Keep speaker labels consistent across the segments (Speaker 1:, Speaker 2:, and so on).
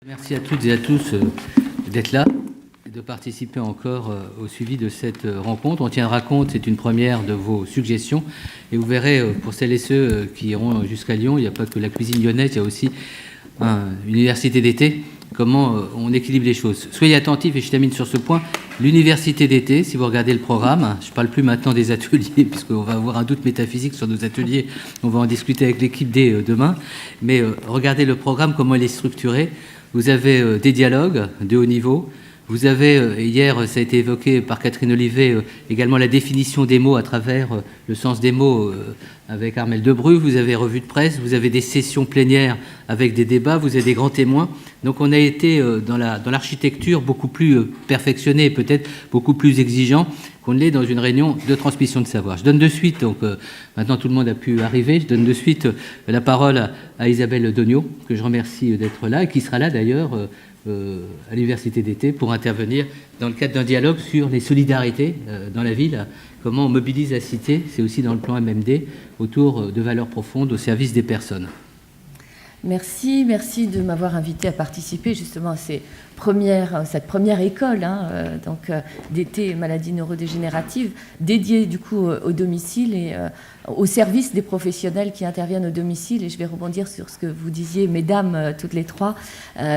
Speaker 1: Merci à toutes et à tous d'être là et de participer encore au suivi de cette rencontre. On tiendra compte, c'est une première, de vos suggestions. Et vous verrez, pour celles et ceux qui iront jusqu'à Lyon, il n'y a pas que la cuisine lyonnaise, il y a aussi une université d'été, comment on équilibre les choses. Soyez attentifs, et je termine sur ce point, l'université d'été, si vous regardez le programme, je ne parle plus maintenant des ateliers, puisqu'on va avoir un doute métaphysique sur nos ateliers, on va en discuter avec l'équipe dès demain, mais regardez le programme, comment il est structuré. Vous avez des dialogues de haut niveau. Vous avez, hier, ça a été évoqué par Catherine Olivet, également la définition des mots à travers le sens des mots avec Armelle Debru. Vous avez revue de presse, vous avez des sessions plénières avec des débats, vous avez des grands témoins. Donc on a été dans l'architecture beaucoup plus perfectionné, peut-être beaucoup plus exigeant qu'on l'est dans une réunion de transmission de savoir. Je donne de suite, donc maintenant tout le monde a pu arriver, je donne de suite la parole à Isabelle Dognaud, que je remercie d'être là, et qui sera là d'ailleurs à l'université d'été pour intervenir dans le cadre d'un dialogue sur les solidarités dans la ville, comment on mobilise la cité, c'est aussi dans le plan MMD, autour de valeurs profondes au service des personnes.
Speaker 2: Merci de m'avoir invité à participer justement à cette première école d'été maladies neurodégénératives, dédiée du coup au domicile et au service des professionnels qui interviennent au domicile. Et je vais rebondir sur ce que vous disiez, mesdames, toutes les trois,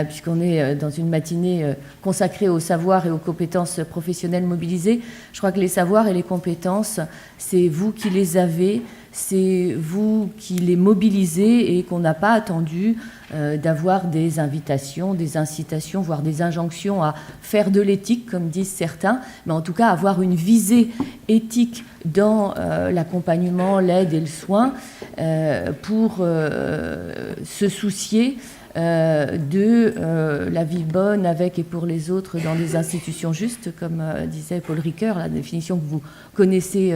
Speaker 2: puisqu'on est dans une matinée consacrée au savoir et aux compétences professionnelles mobilisées. Je crois que les savoirs et les compétences, c'est vous qui les avez, c'est vous qui les mobilisez et qu'on n'a pas attendu d'avoir des invitations, des incitations, voire des injonctions à faire de l'éthique, comme disent certains, mais en tout cas avoir une visée éthique dans l'accompagnement, l'aide et le soin pour se soucier de la vie bonne avec et pour les autres dans des institutions justes, comme disait Paul Ricoeur, la définition que vous connaissez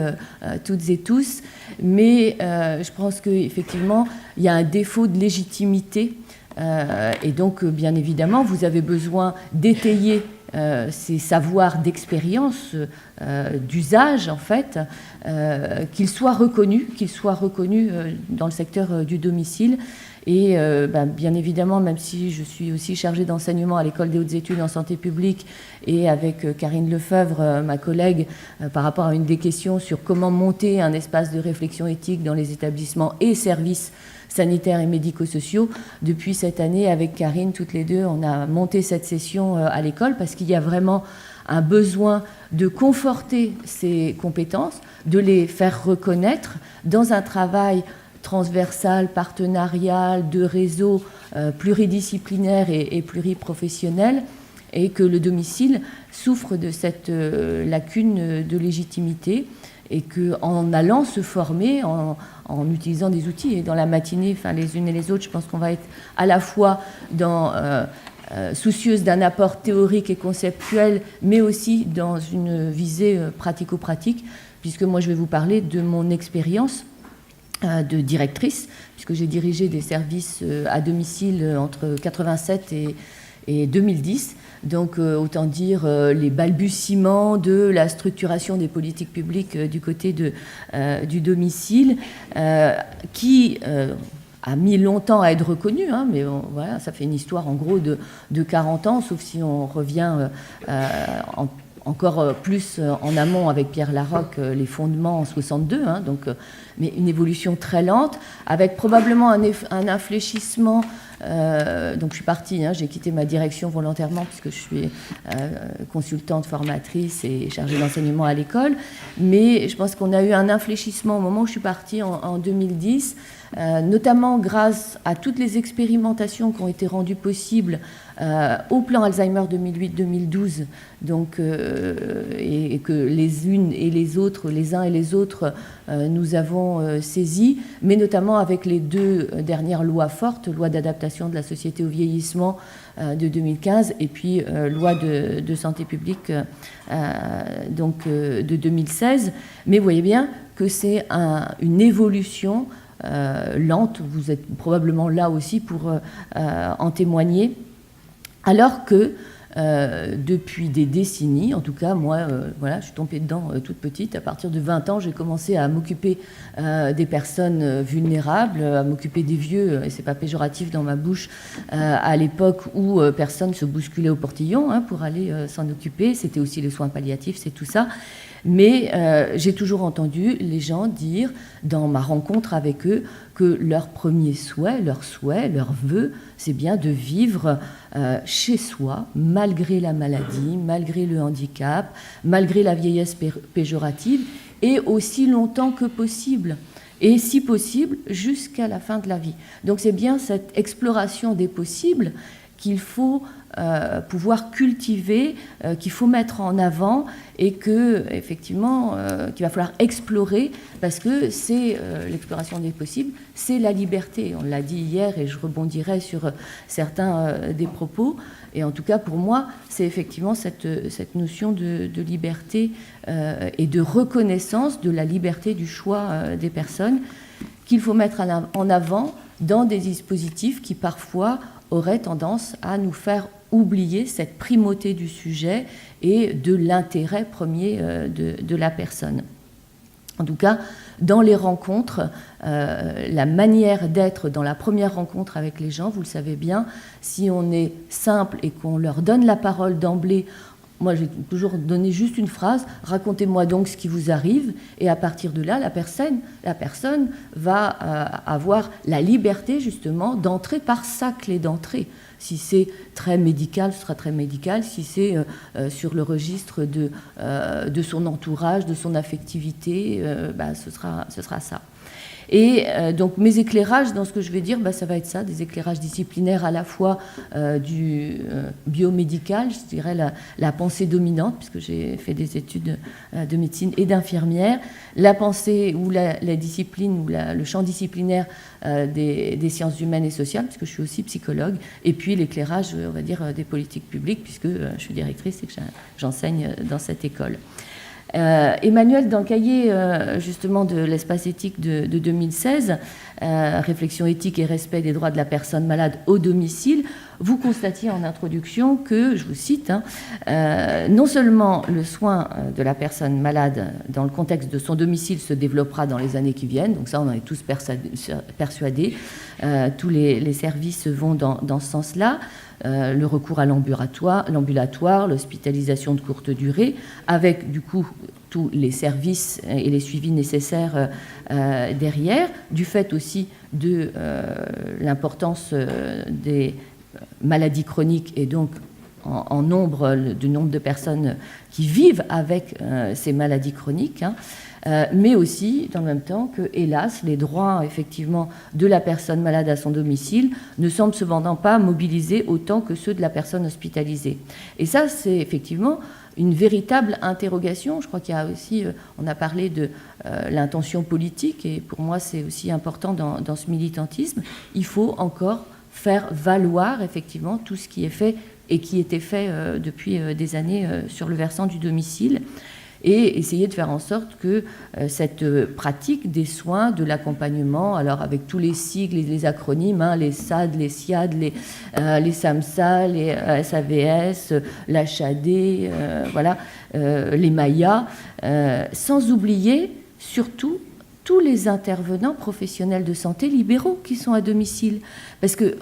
Speaker 2: toutes et tous. Mais je pense qu'effectivement, il y a un défaut de légitimité et donc, bien évidemment, vous avez besoin d'étayer ces savoirs d'expérience, d'usage, en fait, qu'ils soient reconnus dans le secteur du domicile. Et bien évidemment, même si je suis aussi chargée d'enseignement à l'École des hautes études en santé publique et avec Karine Lefebvre, ma collègue, par rapport à une des questions sur comment monter un espace de réflexion éthique dans les établissements et services sanitaires et médico-sociaux. Depuis cette année, avec Karine, toutes les deux, on a monté cette session à l'école parce qu'il y a vraiment un besoin de conforter ces compétences, de les faire reconnaître dans un travail transversal, partenarial, de réseau pluridisciplinaire et pluriprofessionnel, et que le domicile souffre de cette lacune de légitimité, et qu'en allant se former, en utilisant des outils, et dans la matinée, les unes et les autres, je pense qu'on va être à la fois soucieuse d'un apport théorique et conceptuel, mais aussi dans une visée pratico-pratique, puisque moi je vais vous parler de mon expérience de directrice, puisque j'ai dirigé des services à domicile entre 1987 et 2010. Donc, autant dire les balbutiements de la structuration des politiques publiques du côté du domicile, qui a mis longtemps à être reconnu, mais voilà, ça fait une histoire en gros de 40 ans, sauf si on revient encore plus en amont avec Pierre Larocque, les fondements en 62, mais une évolution très lente, avec probablement un infléchissement. Donc je suis partie, j'ai quitté ma direction volontairement puisque je suis consultante, formatrice et chargée d'enseignement à l'école, mais je pense qu'on a eu un infléchissement au moment où je suis partie en 2010, notamment grâce à toutes les expérimentations qui ont été rendues possibles au plan Alzheimer 2008-2012, donc, et que les unes et les autres, les uns et les autres, nous avons saisi, mais notamment avec les deux dernières lois fortes, loi d'adaptation de la société au vieillissement de 2015 et puis loi de santé publique de 2016. Mais vous voyez bien que c'est une évolution lente, vous êtes probablement là aussi pour en témoigner, alors que depuis des décennies. En tout cas, moi, voilà, je suis tombée dedans toute petite. À partir de 20 ans, j'ai commencé à m'occuper des personnes vulnérables, à m'occuper des vieux, et c'est pas péjoratif dans ma bouche, à l'époque où personne se bousculait au portillon pour aller s'en occuper. C'était aussi les soins palliatifs, c'est tout ça. Mais j'ai toujours entendu les gens dire, dans ma rencontre avec eux, que leur premier souhait, leur vœu, c'est bien de vivre chez soi, malgré la maladie, malgré le handicap, malgré la vieillesse péjorative, et aussi longtemps que possible. Et si possible, jusqu'à la fin de la vie. Donc c'est bien cette exploration des possibles qu'il faut pouvoir cultiver, qu'il faut mettre en avant et que, effectivement, qu'il va falloir explorer parce que c'est l'exploration des possibles, c'est la liberté. On l'a dit hier et je rebondirai sur certains des propos. Et en tout cas, pour moi, c'est effectivement cette notion de liberté et de reconnaissance de la liberté du choix des personnes qu'il faut mettre en avant dans des dispositifs qui, parfois, auraient tendance à nous faire oublier cette primauté du sujet et de l'intérêt premier de la personne. En tout cas, dans les rencontres, la manière d'être dans la première rencontre avec les gens, vous le savez bien, si on est simple et qu'on leur donne la parole d'emblée, moi j'ai toujours donné juste une phrase, racontez-moi donc ce qui vous arrive, et à partir de là, la personne va avoir la liberté justement d'entrer par sa clé d'entrée. Si c'est très médical, ce sera très médical. Si c'est sur le registre de son entourage, de son affectivité, ce sera ça. Et donc mes éclairages dans ce que je vais dire, ça va être ça, des éclairages disciplinaires à la fois du biomédical, je dirais la pensée dominante, puisque j'ai fait des études de médecine et d'infirmière, la pensée ou la discipline ou le champ disciplinaire des sciences humaines et sociales, puisque je suis aussi psychologue, et puis l'éclairage, on va dire, des politiques publiques, puisque je suis directrice et que j'enseigne dans cette école. Emmanuel, dans le cahier justement de l'espace éthique de 2016, réflexion éthique et respect des droits de la personne malade au domicile, vous constatiez en introduction que, je vous cite, non seulement le soin de la personne malade dans le contexte de son domicile se développera dans les années qui viennent, donc ça on en est tous persuadés, tous les services vont dans ce sens-là, le recours à l'ambulatoire, l'hospitalisation de courte durée, avec du coup tous les services et les suivis nécessaires derrière, du fait aussi de l'importance des maladies chroniques et donc en nombre de personnes qui vivent avec ces maladies chroniques, mais aussi, dans le même temps, que, hélas, les droits, effectivement, de la personne malade à son domicile ne semblent cependant pas mobilisés autant que ceux de la personne hospitalisée. Et ça, c'est effectivement une véritable interrogation. Je crois qu'il y a aussi, on a parlé de l'intention politique, et pour moi, c'est aussi important dans ce militantisme. Il faut encore faire valoir, effectivement, tout ce qui est fait et qui était fait depuis des années sur le versant du domicile, et essayer de faire en sorte que cette pratique des soins, de l'accompagnement, alors avec tous les sigles et les acronymes, les SAD, les SIAD, les SAMSA, les SAVS, l'HAD, voilà, les MAIA, sans oublier surtout tous les intervenants professionnels de santé libéraux qui sont à domicile. Parce que,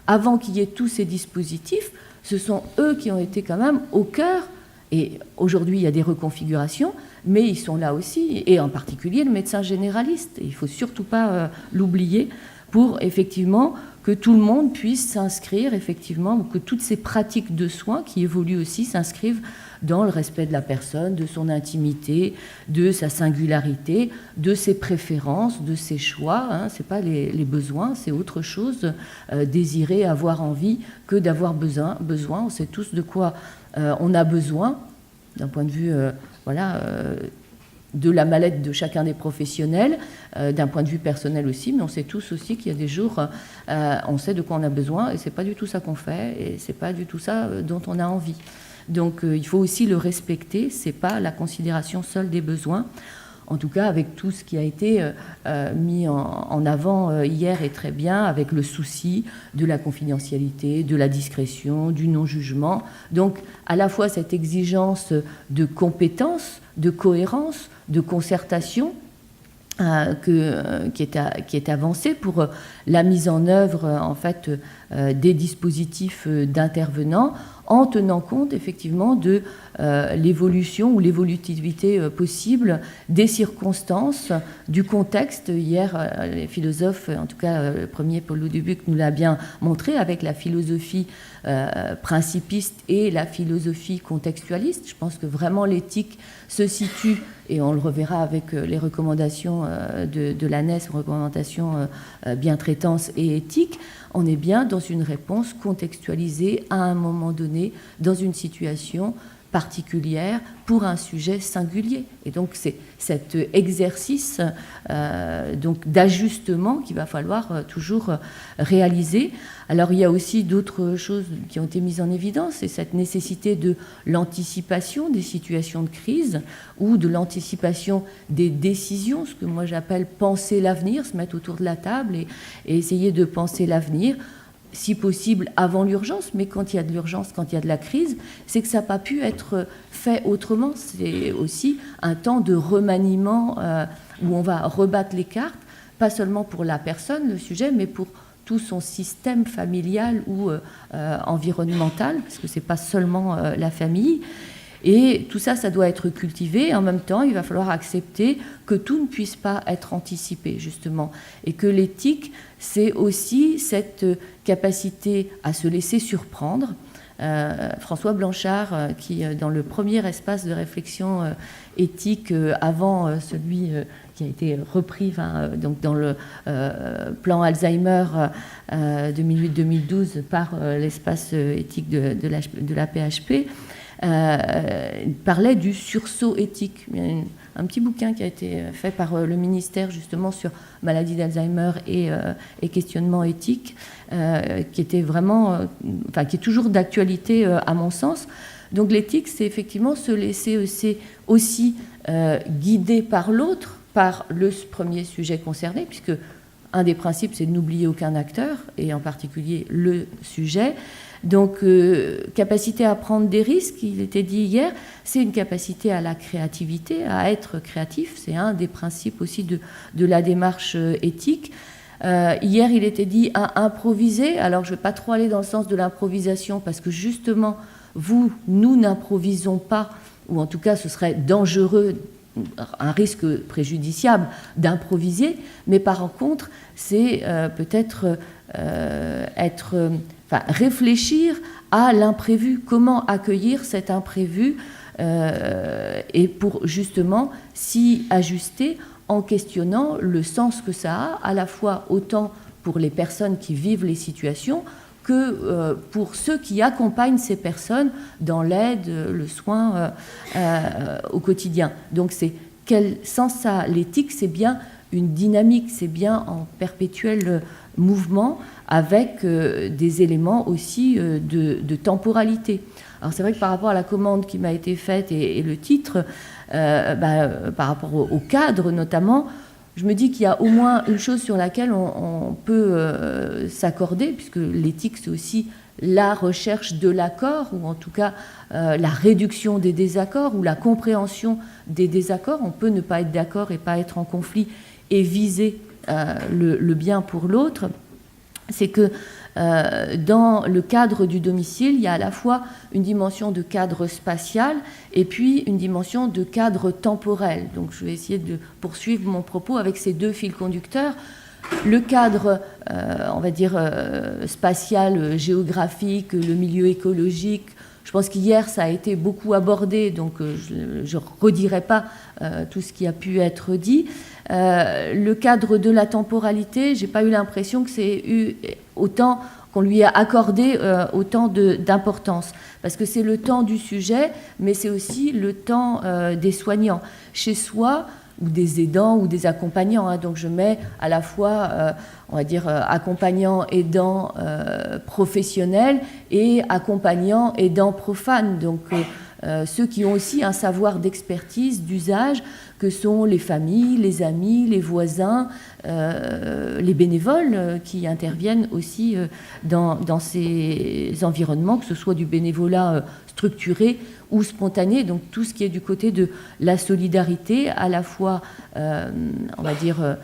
Speaker 2: avant qu'il y ait tous ces dispositifs, ce sont eux qui ont été quand même au cœur. Et aujourd'hui, il y a des reconfigurations, mais ils sont là aussi, et en particulier le médecin généraliste. Et il ne faut surtout pas l'oublier pour, effectivement, que tout le monde puisse s'inscrire, effectivement, que toutes ces pratiques de soins qui évoluent aussi s'inscrivent dans le respect de la personne, de son intimité, de sa singularité, de ses préférences, de ses choix. Ce n'est pas les besoins, c'est autre chose, désirer, avoir envie, que d'avoir besoin. On sait tous de quoi on a besoin, d'un point de vue de la mallette de chacun des professionnels, d'un point de vue personnel aussi, mais on sait tous aussi qu'il y a des jours, on sait de quoi on a besoin, et ce n'est pas du tout ça qu'on fait, et ce n'est pas du tout ça dont on a envie. Donc il faut aussi le respecter, ce n'est pas la considération seule des besoins. en tout cas avec tout ce qui a été mis en avant hier et très bien, avec le souci de la confidentialité, de la discrétion, du non-jugement. Donc à la fois cette exigence de compétence, de cohérence, de concertation, qui est avancée pour la mise en œuvre en fait des dispositifs d'intervenants, en tenant compte effectivement de l'évolution ou l'évolutivité possible des circonstances, du contexte. Hier, les philosophes, en tout cas le premier Paul Dubuc nous l'a bien montré avec la philosophie principiste et la philosophie contextualiste. Je pense que vraiment l'éthique se situe, et on le reverra avec les recommandations de l'ANES, recommandations bientraitance et éthique, on est bien dans une réponse contextualisée à un moment donné, dans une situation particulière, pour un sujet singulier. Et donc c'est cet exercice donc d'ajustement qu'il va falloir toujours réaliser. Alors il y a aussi d'autres choses qui ont été mises en évidence, c'est cette nécessité de l'anticipation des situations de crise ou de l'anticipation des décisions, ce que moi j'appelle penser l'avenir, se mettre autour de la table et essayer de penser l'avenir, si possible avant l'urgence, mais quand il y a de l'urgence, quand il y a de la crise, c'est que ça n'a pas pu être fait autrement. C'est aussi un temps de remaniement où on va rebattre les cartes, pas seulement pour la personne, le sujet, mais pour tout son système familial ou environnemental, parce que ce n'est pas seulement la famille. Et tout ça, ça doit être cultivé. En même temps, il va falloir accepter que tout ne puisse pas être anticipé, justement. Et que l'éthique, c'est aussi cette capacité à se laisser surprendre. François Blanchard, qui, dans le premier espace de réflexion éthique, avant celui qui a été repris donc dans le plan Alzheimer 2008-2012 par l'espace éthique de la PHP, parlait du sursaut éthique. Il y a un petit bouquin qui a été fait par le ministère justement sur maladie d'Alzheimer et questionnement éthique, qui était vraiment, qui est toujours d'actualité à mon sens. Donc l'éthique, c'est effectivement se laisser aussi guider par l'autre, par le premier sujet concerné, puisque un des principes, c'est de n'oublier aucun acteur, et en particulier le sujet. Donc, capacité à prendre des risques, il était dit hier, c'est une capacité à la créativité, à être créatif. C'est un des principes aussi de la démarche éthique. Hier, il était dit à improviser. Alors, je ne vais pas trop aller dans le sens de l'improvisation, parce que justement, nous n'improvisons pas, ou en tout cas, ce serait dangereux, un risque préjudiciable d'improviser, mais par contre, c'est peut-être réfléchir à l'imprévu, comment accueillir cet imprévu et pour justement s'y ajuster en questionnant le sens que ça a, à la fois autant pour les personnes qui vivent les situations que pour ceux qui accompagnent ces personnes dans l'aide, le soin au quotidien. Donc c'est quel sens ça a? L'éthique, c'est bien une dynamique, c'est bien en perpétuel mouvement avec des éléments aussi de temporalité. Alors c'est vrai que par rapport à la commande qui m'a été faite et le titre, par rapport au cadre notamment, je me dis qu'il y a au moins une chose sur laquelle on peut s'accorder, puisque l'éthique, c'est aussi la recherche de l'accord, ou en tout cas la réduction des désaccords, ou la compréhension des désaccords. On peut ne pas être d'accord et pas être en conflit et viser le bien pour l'autre. C'est que dans le cadre du domicile, il y a à la fois une dimension de cadre spatial et puis une dimension de cadre temporel. Donc je vais essayer de poursuivre mon propos avec ces deux fils conducteurs. Le cadre, on va dire, spatial, géographique, le milieu écologique, je pense qu'hier, ça a été beaucoup abordé, donc je ne redirai pas tout ce qui a pu être dit. Le cadre de la temporalité, je n'ai pas eu l'impression que c'est eu autant qu'on lui a accordé autant d'importance. Parce que c'est le temps du sujet, mais c'est aussi le temps des soignants. Chez soi, ou des aidants ou des accompagnants. Hein. Donc je mets à la fois, on va dire, accompagnants, aidants professionnels et accompagnants, aidants profanes. Donc ceux qui ont aussi un savoir d'expertise, d'usage, que sont les familles, les amis, les voisins, les bénévoles qui interviennent aussi dans ces environnements, que ce soit du bénévolat structuré ou spontané, donc tout ce qui est du côté de la solidarité, à la fois, on va dire,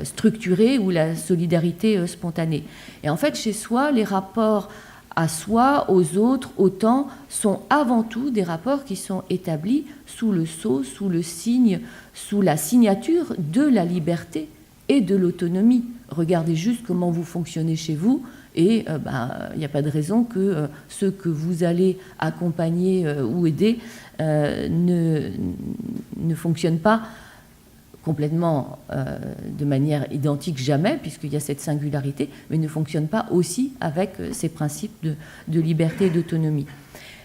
Speaker 2: structurée ou la solidarité spontanée. Et en fait, chez soi, les rapports à soi, aux autres, au temps, sont avant tout des rapports qui sont établis sous le sceau, sous le signe, sous la signature de la liberté et de l'autonomie. Regardez juste comment vous fonctionnez chez vous, et il n'y a pas de raison que ceux que vous allez accompagner ou aider ne fonctionnent pas complètement de manière identique jamais, puisqu'il y a cette singularité, mais ne fonctionne pas aussi avec ces principes de liberté et d'autonomie.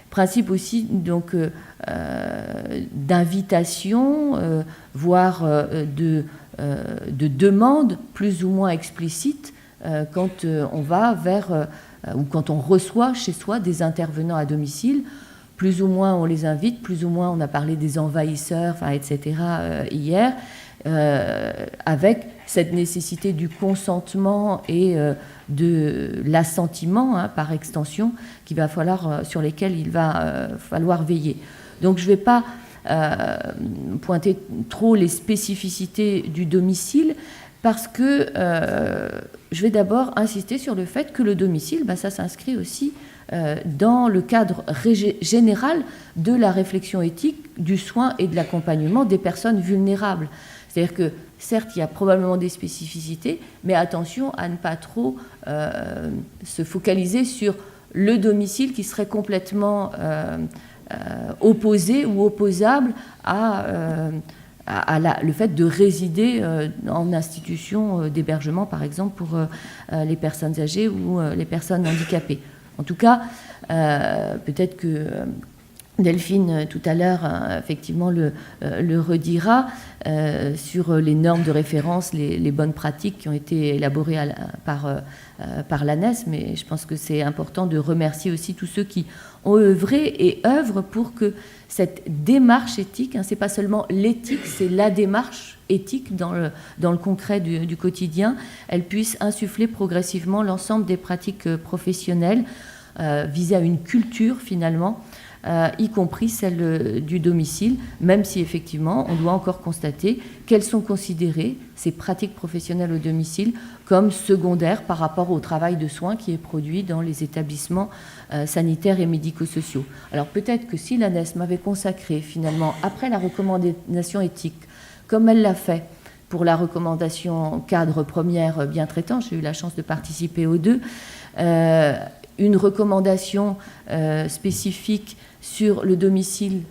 Speaker 2: Principe aussi donc d'invitation, voire de demande plus ou moins explicite quand on va vers ou quand on reçoit chez soi des intervenants à domicile. Plus ou moins on les invite, plus ou moins on a parlé des envahisseurs, etc. Hier. Avec cette nécessité du consentement et de l'assentiment, par extension, sur lesquels il va falloir veiller. Donc je ne vais pas pointer trop les spécificités du domicile, parce que je vais d'abord insister sur le fait que le domicile, ça s'inscrit aussi dans le cadre général de la réflexion éthique, du soin et de l'accompagnement des personnes vulnérables. C'est-à-dire que, certes, il y a probablement des spécificités, mais attention à ne pas trop se focaliser sur le domicile qui serait complètement opposé ou opposable le fait de résider en institution d'hébergement, par exemple, pour les personnes âgées ou les personnes handicapées. En tout cas, peut-être que Delphine, tout à l'heure, effectivement, le redira sur les normes de référence, les bonnes pratiques qui ont été élaborées par l'ANES, mais je pense que c'est important de remercier aussi tous ceux qui ont œuvré et œuvrent pour que cette démarche éthique, c'est pas seulement l'éthique, c'est la démarche éthique dans le concret du quotidien, elle puisse insuffler progressivement l'ensemble des pratiques professionnelles visées à une culture, finalement, y compris celle du domicile, même si effectivement on doit encore constater qu'elles sont considérées, ces pratiques professionnelles au domicile, comme secondaires par rapport au travail de soins qui est produit dans les établissements sanitaires et médico-sociaux. Alors peut-être que si l'ANES m'avait consacré finalement, après la recommandation éthique, comme elle l'a fait pour la recommandation cadre première bien traitant, j'ai eu la chance de participer aux deux, une recommandation spécifique sur le domicile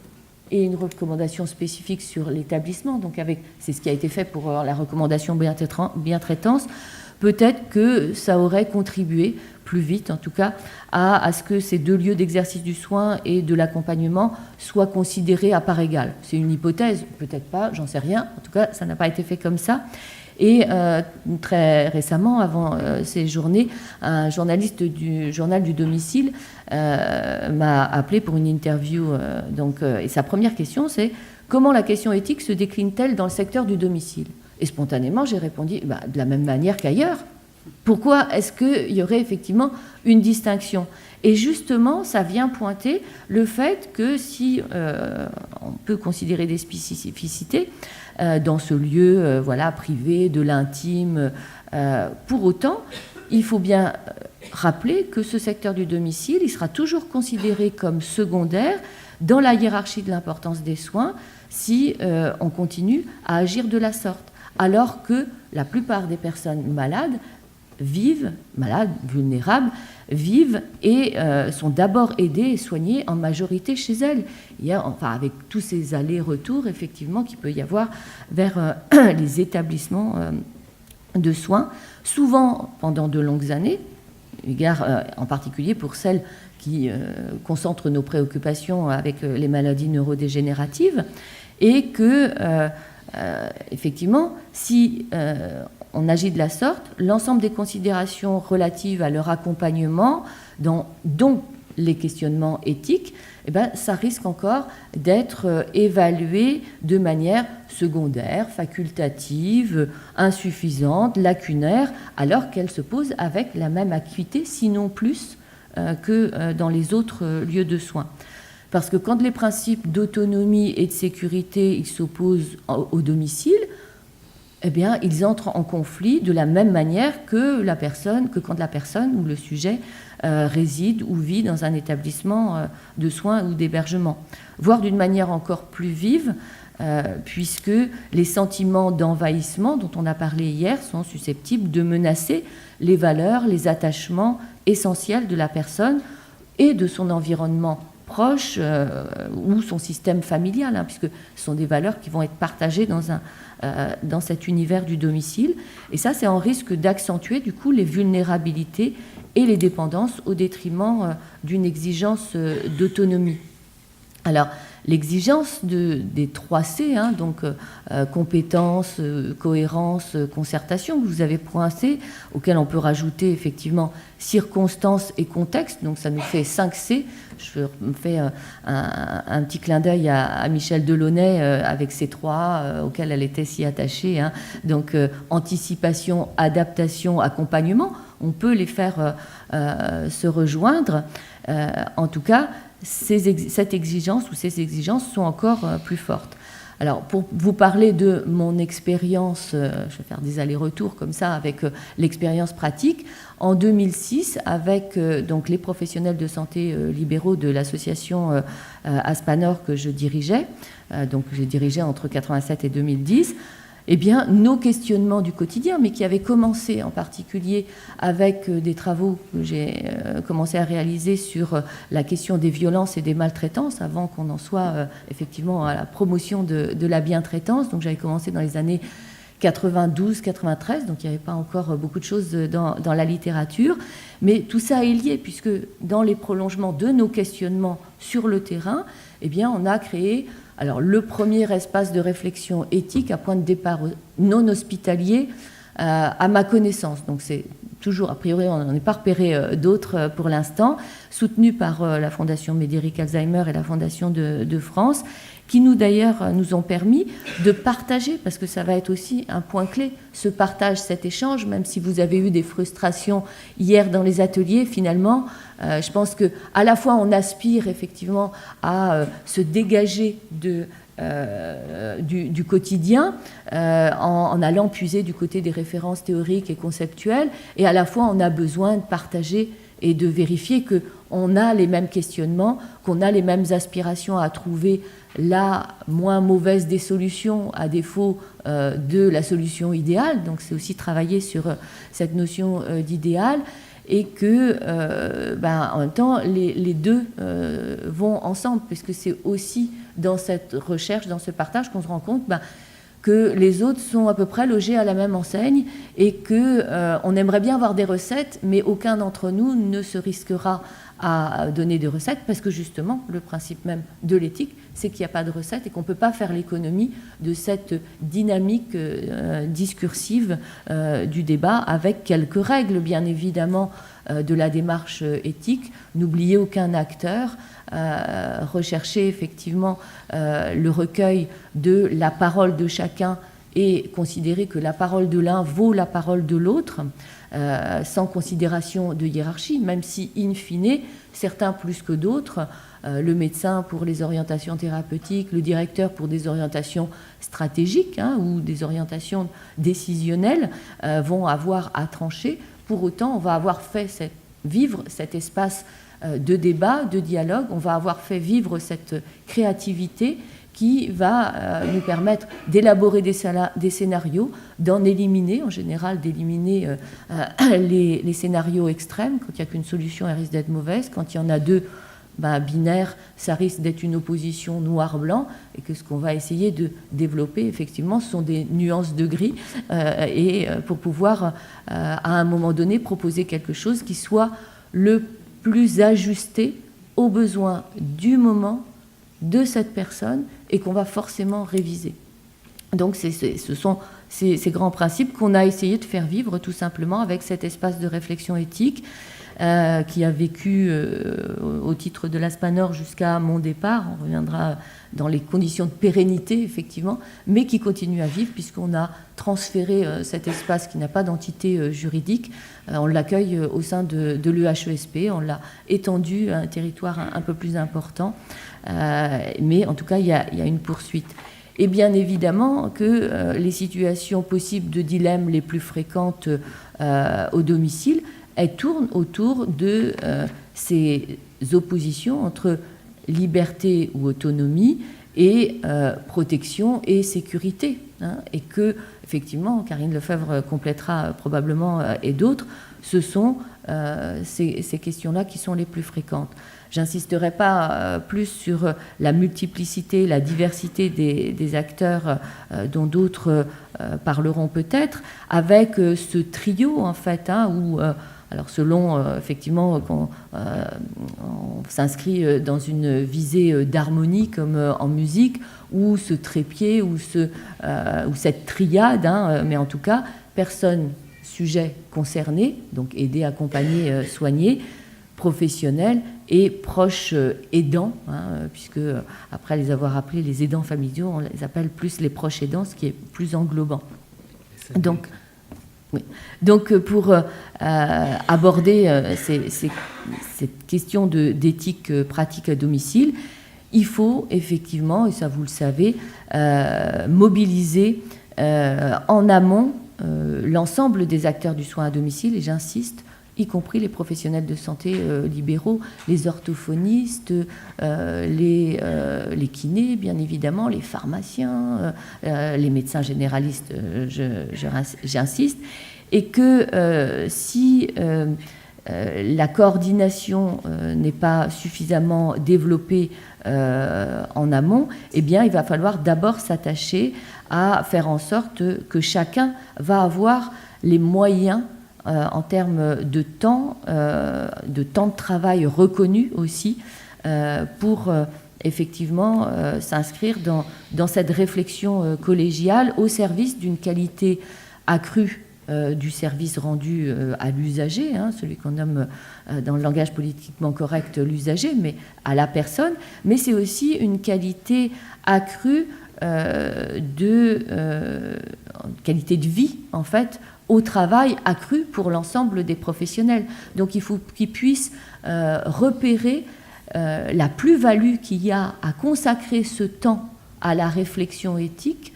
Speaker 2: et une recommandation spécifique sur l'établissement, donc c'est ce qui a été fait pour la recommandation bien traitance, peut-être que ça aurait contribué plus vite, en tout cas, à ce que ces deux lieux d'exercice du soin et de l'accompagnement soient considérés à part égale. C'est une hypothèse, peut-être pas, j'en sais rien, en tout cas, ça n'a pas été fait comme ça. Et très récemment, avant ces journées, un journaliste du journal du domicile m'a appelé pour une interview. Et sa première question, c'est « Comment la question éthique se décline-t-elle dans le secteur du domicile ?» Et spontanément, j'ai répondu de la même manière qu'ailleurs. Pourquoi est-ce qu'il y aurait effectivement une distinction ? Et justement, ça vient pointer le fait que si on peut considérer des spécificités dans ce lieu privé, de l'intime, pour autant, il faut bien rappeler que ce secteur du domicile, il sera toujours considéré comme secondaire dans la hiérarchie de l'importance des soins si on continue à agir de la sorte, alors que la plupart des personnes malades, vulnérables, vivent et sont d'abord aidées et soignées en majorité chez elles. Il y a, avec tous ces allers-retours, effectivement, qu'il peut y avoir vers les établissements de soins, souvent pendant de longues années, en particulier pour celles qui concentrent nos préoccupations avec les maladies neurodégénératives, et que, effectivement, si on agit de la sorte, l'ensemble des considérations relatives à leur accompagnement, dont les questionnements éthiques, eh ben, ça risque encore d'être évalué de manière secondaire, facultative, insuffisante, lacunaire, alors qu'elle se pose avec la même acuité, sinon plus, que dans les autres lieux de soins. Parce que quand les principes d'autonomie et de sécurité ils s'opposent au domicile, eh bien, ils entrent en conflit de la même manière que quand la personne ou le sujet réside ou vit dans un établissement de soins ou d'hébergement. Voire d'une manière encore plus vive, puisque les sentiments d'envahissement dont on a parlé hier sont susceptibles de menacer les valeurs, les attachements essentiels de la personne et de son environnement proche ou son système familial, hein, puisque ce sont des valeurs qui vont être partagées dans cet univers du domicile. Et ça, c'est en risque d'accentuer du coup les vulnérabilités et les dépendances au détriment d'une exigence d'autonomie. Alors, l'exigence des 3 C, hein, donc compétence, cohérence, concertation, que vous avez pointé, auquel on peut rajouter effectivement circonstances et contexte, donc ça nous fait 5 C. Je me fais un petit clin d'œil à Michel Delaunay avec ces 3 auxquels elle était si attachée, hein. Donc anticipation, adaptation, accompagnement, on peut les faire se rejoindre. En tout cas, cette exigence ou ces exigences sont encore plus fortes. Alors, pour vous parler de mon expérience, je vais faire des allers-retours comme ça avec l'expérience pratique. En 2006, avec donc les professionnels de santé libéraux de l'association Aspanor que je dirigeais, donc j'ai dirigé entre 87 et 2010, eh bien, nos questionnements du quotidien, mais qui avaient commencé en particulier avec des travaux que j'ai commencé à réaliser sur la question des violences et des maltraitances, avant qu'on en soit effectivement à la promotion de la bientraitance. Donc j'avais commencé dans les années 92-93, donc il n'y avait pas encore beaucoup de choses dans la littérature. Mais tout ça est lié, puisque dans les prolongements de nos questionnements sur le terrain, eh bien, on a créé le premier espace de réflexion éthique à point de départ non hospitalier à ma connaissance. Donc c'est toujours, a priori, on n'en est pas repéré d'autres pour l'instant, soutenu par la Fondation Médéric Alzheimer et la Fondation de France, qui nous ont permis de partager, parce que ça va être aussi un point clé, ce partage, cet échange, même si vous avez eu des frustrations hier dans les ateliers, finalement, je pense qu'à la fois on aspire effectivement à se dégager du quotidien en allant puiser du côté des références théoriques et conceptuelles, et à la fois on a besoin de partager et de vérifier qu'on a les mêmes questionnements, qu'on a les mêmes aspirations à trouver la moins mauvaise des solutions à défaut de la solution idéale. Donc c'est aussi travailler sur cette notion d'idéal, et que en même temps les deux vont ensemble, puisque c'est aussi dans cette recherche, dans ce partage qu'on se rend compte que les autres sont à peu près logés à la même enseigne, et qu'on aimerait bien avoir des recettes, mais aucun d'entre nous ne se risquera à donner des recettes, parce que justement, le principe même de l'éthique, c'est qu'il n'y a pas de recettes et qu'on ne peut pas faire l'économie de cette dynamique discursive du débat, avec quelques règles, bien évidemment, de la démarche éthique. N'oubliez aucun acteur, rechercher effectivement le recueil de la parole de chacun et considérer que la parole de l'un vaut la parole de l'autre, sans considération de hiérarchie, même si, in fine, certains plus que d'autres, le médecin pour les orientations thérapeutiques, le directeur pour des orientations stratégiques ou des orientations décisionnelles, vont avoir à trancher. Pour autant, on va avoir fait vivre cet espace de débat, de dialogue, on va avoir fait vivre cette créativité qui va nous permettre d'élaborer des scénarios, d'en éliminer, en général d'éliminer les scénarios extrêmes. Quand il n'y a qu'une solution, elle risque d'être mauvaise. Quand il y en a deux, binaire, ça risque d'être une opposition noir-blanc, et que ce qu'on va essayer de développer, effectivement, ce sont des nuances de gris, et pour pouvoir, à un moment donné, proposer quelque chose qui soit le plus ajusté aux besoins du moment, de cette personne, et qu'on va forcément réviser. Donc ce sont ces grands principes qu'on a essayé de faire vivre tout simplement avec cet espace de réflexion éthique, qui a vécu au titre de l'Aspanor jusqu'à mon départ. On reviendra dans les conditions de pérennité, effectivement, mais qui continue à vivre puisqu'on a transféré cet espace qui n'a pas d'entité juridique. On l'accueille au sein de l'EHESP, on l'a étendu à un territoire un peu plus important, mais en tout cas, il y a une poursuite. Et bien évidemment que les situations possibles de dilemme les plus fréquentes au domicile, elles tournent autour de ces oppositions entre liberté ou autonomie et protection et sécurité. Et que, effectivement, Karine Lefebvre complétera probablement, et d'autres, ce sont ces questions-là qui sont les plus fréquentes. J'insisterai pas plus sur la multiplicité, la diversité des acteurs dont d'autres parleront peut-être, avec ce trio, en fait, où... Alors selon, effectivement, qu'on on s'inscrit dans une visée d'harmonie comme en musique, ou ce trépied, ou cette triade, mais en tout cas, personne, sujet concerné, donc aider, accompagner, soigner, professionnel et proche aidant, puisque après les avoir appelés les aidants familiaux, on les appelle plus les proches aidants, ce qui est plus englobant. Donc... Oui. Donc, pour aborder cette question d'éthique pratique à domicile, il faut effectivement, et ça vous le savez, mobiliser en amont l'ensemble des acteurs du soin à domicile, et j'insiste, y compris les professionnels de santé libéraux, les orthophonistes, les kinés, bien évidemment, les pharmaciens, les médecins généralistes, j'insiste, et que si la coordination n'est pas suffisamment développée en amont, eh bien, il va falloir d'abord s'attacher à faire en sorte que chacun va avoir les moyens en termes de temps de travail reconnu aussi, pour effectivement s'inscrire dans cette réflexion collégiale au service d'une qualité accrue du service rendu à l'usager, celui qu'on nomme dans le langage politiquement correct l'usager, mais à la personne, mais c'est aussi une qualité accrue qualité de vie, en fait, au travail accru pour l'ensemble des professionnels. Donc il faut qu'ils puissent repérer la plus-value qu'il y a à consacrer ce temps à la réflexion éthique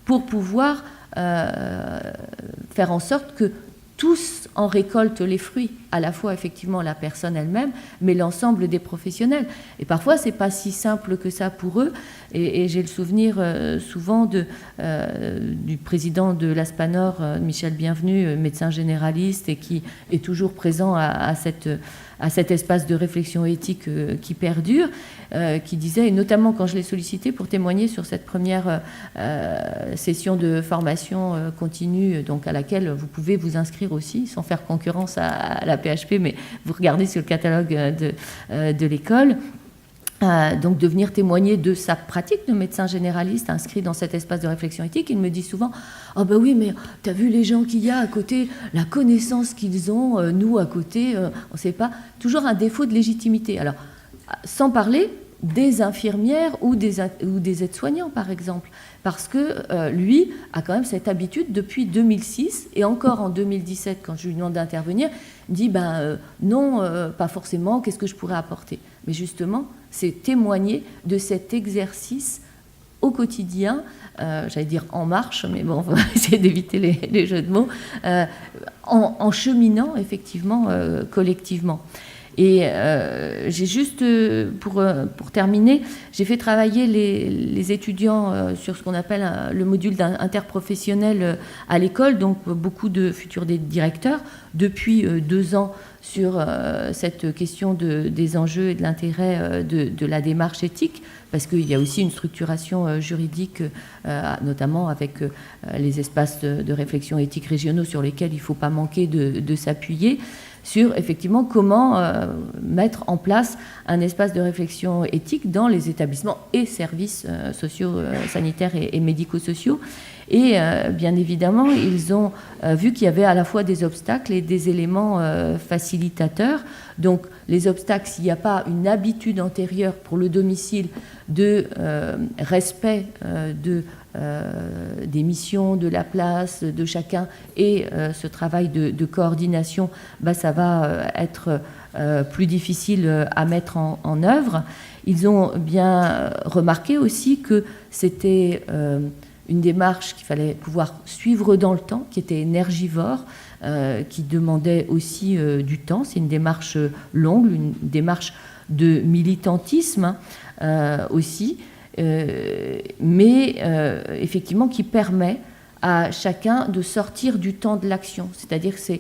Speaker 2: pour pouvoir faire en sorte que tous en récoltent les fruits, à la fois effectivement la personne elle-même, mais l'ensemble des professionnels. Et parfois, c'est pas si simple que ça pour eux. Et j'ai le souvenir souvent du président de l'Aspanor, Michel Bienvenu, médecin généraliste, et qui est toujours présent à cet espace de réflexion éthique qui perdure, qui disait, et notamment quand je l'ai sollicité pour témoigner sur cette première session de formation continue, donc à laquelle vous pouvez vous inscrire aussi, sans faire concurrence à la PHP, mais vous regardez sur le catalogue de l'école. Donc de venir témoigner de sa pratique de médecin généraliste inscrit dans cet espace de réflexion éthique. Il me dit souvent « Ah ben oui, mais t'as vu les gens qu'il y a à côté, la connaissance qu'ils ont, nous à côté, on ne sait pas. » Toujours un défaut de légitimité. Alors, sans parler des infirmières ou des aides-soignants, par exemple. Parce que lui a quand même cette habitude depuis 2006, et encore en 2017, quand je lui demande d'intervenir, il dit non, pas forcément, qu'est-ce que je pourrais apporter ? Mais justement, c'est témoigner de cet exercice au quotidien, j'allais dire en marche, mais bon, on va essayer d'éviter les jeux de mots, en cheminant effectivement collectivement. Et j'ai juste, pour terminer, j'ai fait travailler les étudiants sur ce qu'on appelle le module interprofessionnel à l'école, donc beaucoup de futurs directeurs, depuis 2 ans sur cette question des enjeux et de l'intérêt de la démarche éthique, parce qu'il y a aussi une structuration juridique, notamment avec les espaces de réflexion éthique régionaux sur lesquels il ne faut pas manquer de s'appuyer, sur effectivement comment mettre en place un espace de réflexion éthique dans les établissements et services sociaux, sanitaires et médico-sociaux. Et bien évidemment, ils ont vu qu'il y avait à la fois des obstacles et des éléments facilitateurs. Donc les obstacles, s'il n'y a pas une habitude antérieure pour le domicile de respect des missions, de la place de chacun et ce travail de coordination, ça va être plus difficile à mettre en œuvre. Ils ont bien remarqué aussi que c'était une démarche qu'il fallait pouvoir suivre dans le temps, qui était énergivore, qui demandait aussi du temps. C'est une démarche longue, une démarche de militantisme aussi, mais effectivement qui permet à chacun de sortir du temps de l'action. C'est-à-dire que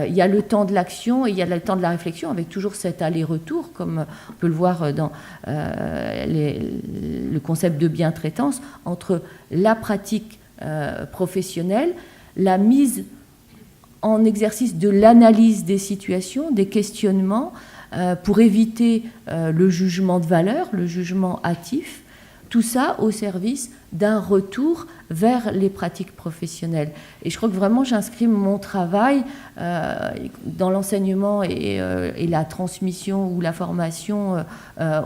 Speaker 2: il y a le temps de l'action et il y a le temps de la réflexion, avec toujours cet aller-retour, comme on peut le voir dans le concept de bientraitance, entre la pratique professionnelle, la mise en exercice de l'analyse des situations, des questionnements, pour éviter le jugement de valeur, le jugement hâtif, tout ça au service d'un retour vers les pratiques professionnelles. Et je crois que vraiment j'inscris mon travail dans l'enseignement et la transmission ou la formation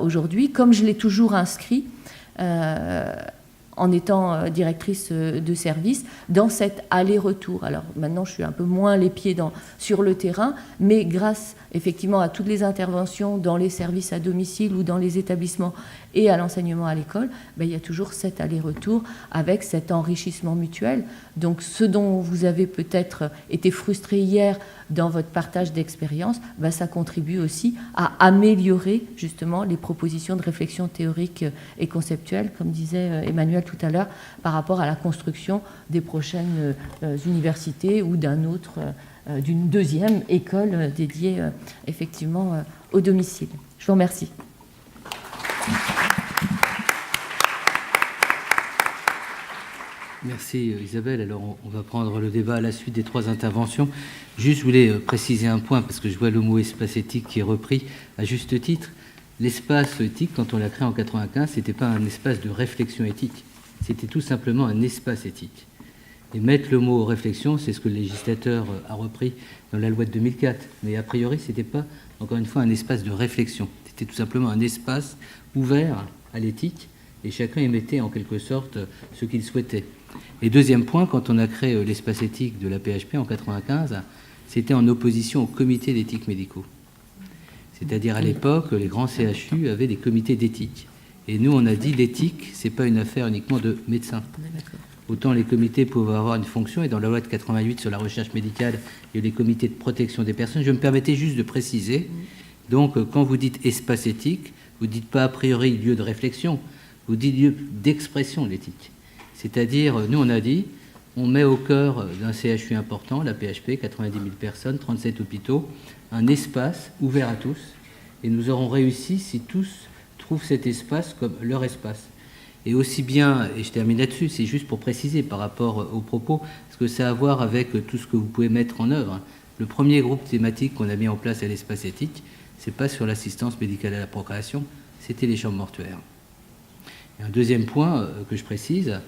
Speaker 2: aujourd'hui, comme je l'ai toujours inscrit en étant directrice de service, dans cet aller-retour. Alors maintenant, je suis un peu moins les pieds sur le terrain, mais grâce effectivement à toutes les interventions dans les services à domicile ou dans les établissements et à l'enseignement à l'école, il y a toujours cet aller-retour avec cet enrichissement mutuel. Donc ce dont vous avez peut-être été frustré hier dans votre partage d'expérience, ça contribue aussi à améliorer justement les propositions de réflexion théorique et conceptuelle, comme disait Emmanuel tout à l'heure, par rapport à la construction des prochaines universités ou d'une deuxième école dédiée effectivement au domicile. Je vous remercie.
Speaker 1: Merci Isabelle. Alors on va prendre le débat à la suite des trois interventions. Juste, je voulais préciser un point, parce que je vois le mot espace éthique qui est repris à juste titre. L'espace éthique, quand on l'a créé en 1995, ce n'était pas un espace de réflexion éthique, c'était tout simplement un espace éthique. Et mettre le mot réflexion, c'est ce que le législateur a repris dans la loi de 2004. Mais a priori, ce n'était pas, encore une fois, un espace de réflexion. C'était tout simplement un espace ouvert à l'éthique, et chacun y mettait en quelque sorte ce qu'il souhaitait. Et deuxième point, quand on a créé l'espace éthique de la PHP en 1995, c'était en opposition au comité d'éthique médicaux. C'est-à-dire à l'époque, les grands CHU avaient des comités d'éthique. Et nous, on a dit l'éthique, ce n'est pas une affaire uniquement de médecins. Autant les comités pouvaient avoir une fonction, et dans la loi de 88 sur la recherche médicale, il y a les comités de protection des personnes. Je me permettais juste de préciser, donc quand vous dites espace éthique, vous ne dites pas a priori lieu de réflexion, vous dites lieu d'expression de l'éthique. C'est-à-dire, nous on a dit, on met au cœur d'un CHU important, la PHP, 90 000 personnes, 37 hôpitaux, un espace ouvert à tous, et nous aurons réussi si tous trouvent cet espace comme leur espace. Et aussi bien, et je termine là-dessus, c'est juste pour préciser par rapport aux propos, parce que ça a à voir avec tout ce que vous pouvez mettre en œuvre. Le premier groupe thématique qu'on a mis en place à l'espace éthique, c'est pas sur l'assistance médicale à la procréation, c'était les chambres mortuaires. Et un deuxième point que je précise,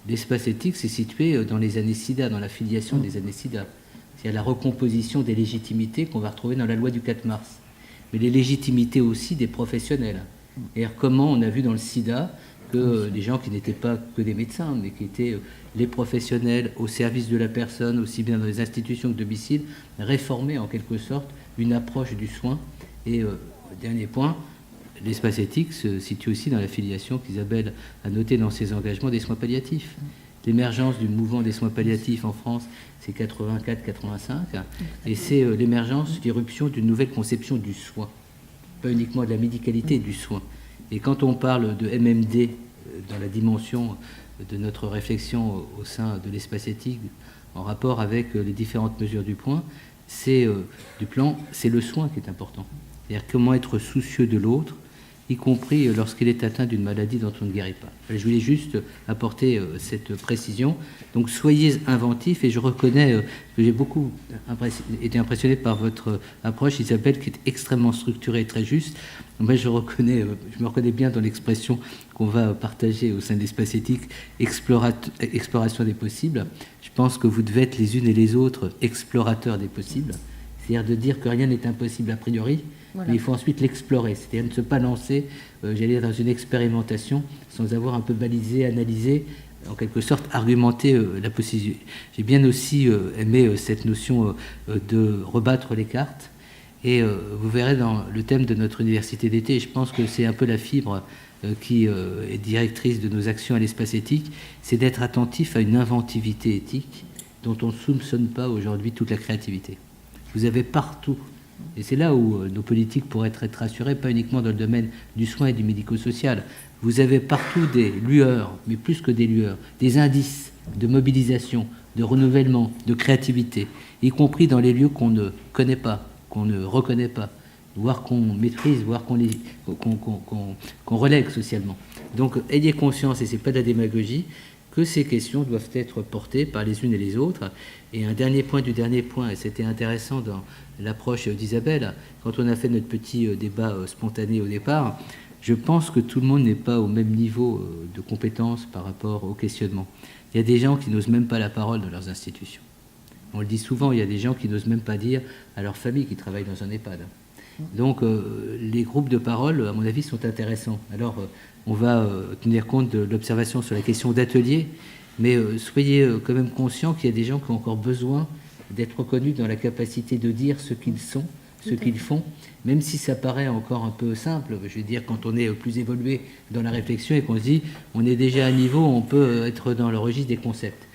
Speaker 1: l'espace éthique, c'est situé dans les années SIDA, dans la filiation des années SIDA. C'est la recomposition des légitimités qu'on va retrouver dans la loi du 4 mars. Mais les légitimités aussi des professionnels. Et comment on a vu dans le SIDA que des gens qui n'étaient pas que des médecins, mais qui étaient les professionnels au service de la personne, aussi bien dans les institutions que domicile, réformaient en quelque sorte une approche du soin. Et dernier point, l'espace éthique se situe aussi dans la filiation qu'Isabelle a notée dans ses engagements des soins palliatifs. L'émergence du mouvement des soins palliatifs en France, c'est 84-85, et c'est l'émergence, l'irruption d'une nouvelle conception du soin, pas uniquement de la médicalité, du soin. Et quand on parle de MMD dans la dimension de notre réflexion au sein de l'espace éthique, en rapport avec les différentes mesures du point, c'est le soin qui est important. C'est-à-dire comment être soucieux de l'autre y compris lorsqu'il est atteint d'une maladie dont on ne guérit pas. Je voulais juste apporter cette précision. Donc soyez inventifs, et je reconnais que j'ai beaucoup été impressionné par votre approche, Isabelle, qui est extrêmement structurée et très juste. Moi, je me reconnais bien dans l'expression qu'on va partager au sein de l'espace éthique, exploration des possibles. Je pense que vous devez être les unes et les autres explorateurs des possibles, c'est-à-dire de dire que rien n'est impossible a priori, voilà. Mais il faut ensuite l'explorer, c'est-à-dire ne se pas lancer, j'allais dire, dans une expérimentation sans avoir un peu balisé, analysé, en quelque sorte argumenter la possibilité. J'ai bien aussi aimé cette notion de rebattre les cartes, et vous verrez dans le thème de notre université d'été, et je pense que c'est un peu la fibre qui est directrice de nos actions à l'espace éthique, c'est d'être attentif à une inventivité éthique dont on ne soupçonne pas aujourd'hui toute la créativité. Vous avez partout, et c'est là où nos politiques pourraient être rassurées, pas uniquement dans le domaine du soin et du médico-social, vous avez partout des lueurs, mais plus que des lueurs, des indices de mobilisation, de renouvellement, de créativité, y compris dans les lieux qu'on ne connaît pas, qu'on ne reconnaît pas, voire qu'on maîtrise, voire qu'on relègue socialement. Donc ayez conscience, et ce n'est pas de la démagogie, que ces questions doivent être portées par les unes et les autres. Et un dernier point du dernier point, et c'était intéressant dans l'approche d'Isabelle, quand on a fait notre petit débat spontané au départ, je pense que tout le monde n'est pas au même niveau de compétence par rapport au questionnement. Il y a des gens qui n'osent même pas la parole dans leurs institutions. On le dit souvent, il y a des gens qui n'osent même pas dire à leur famille qu'ils travaillent dans un EHPAD. Donc les groupes de parole, à mon avis, sont intéressants. Alors on va tenir compte de l'observation sur la question d'atelier, mais soyez quand même conscients qu'il y a des gens qui ont encore besoin d'être reconnus dans la capacité de dire ce qu'ils sont, ce qu'ils font, même si ça paraît encore un peu simple, je veux dire, quand on est plus évolué dans la réflexion et qu'on se dit on est déjà à un niveau où on peut être dans le registre des concepts.